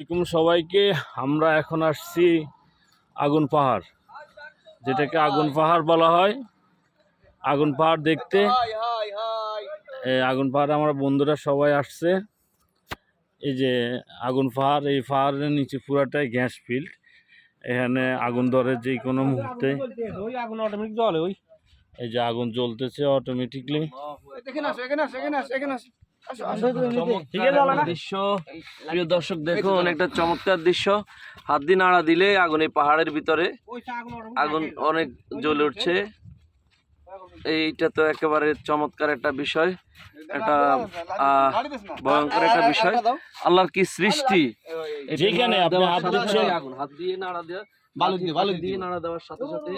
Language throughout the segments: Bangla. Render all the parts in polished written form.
আসসালামু সবাইকে। আমরা এখন আসছি আগুন পাহাড়, যেটাকে আগুন পাহাড় বলা হয়। আগুন পাহাড় দেখতে আগুন পাহাড়ে আমার বন্ধুরা সবাই আসছে। এই যে আগুন পাহাড়, এই পাহাড়ের নিচে পুরাটাই গ্যাস ফিল্ড। এখানে আগুন ধরে যে কোনো মুহূর্তে। এই যে আগুন জ্বলতেছে অটোমেটিকলি। দৃশ্য প্রিয় দর্শক দেখুন, একটা চমৎকার দৃশ্য। হাত দিয়ে নাড়া দিলে আগুন এই পাহাড়ের ভিতরে আগুন অনেক জ্বলে উঠছে। এইটা তো একেবারে চমৎকার একটা বিষয়, একটা ভয়ঙ্কর একটা বিষয়। আল্লাহর কি সৃষ্টি! যেখানে আপনি হাত দিচ্ছেন, আগুন হাত দিয়ে নাড়া দেওয়া, বালু দিয়ে নাড়া দেওয়ার সাথে সাথে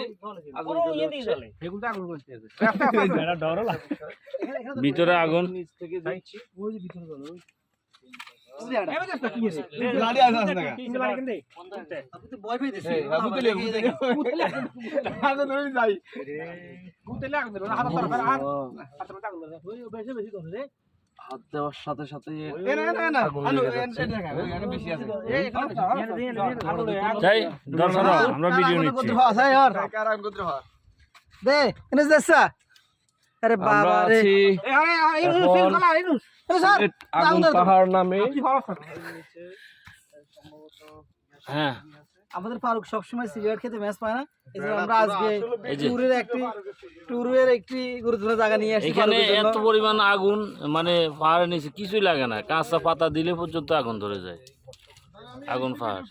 আগুন জ্বলে উঠছে। ভিতরে আগুন। নিচ থেকে দেখছি হাত দেওয়ার সাথে সাথে যাই দর্শক, আমরা ভিডিও নিচ্ছি। আমরা আছি আগুন পাহাড় নামে। হ্যাঁ, আমাদের ফারুক সবসময় সিগারেট খেতে ম্যাচ পায় না, এজন্য আমরা আজকে এই যে ট্যুরের একটি গুরুত্বপূর্ণ জায়গা নিয়ে আসছি। এখানে এত পরিমাণ আগুন, মানে পাহাড়ের নিচে কিছুই লাগে না, কাঁচা পাতা দিলে পর্যন্ত আগুন ধরে যায়। আগুন পাহাড়।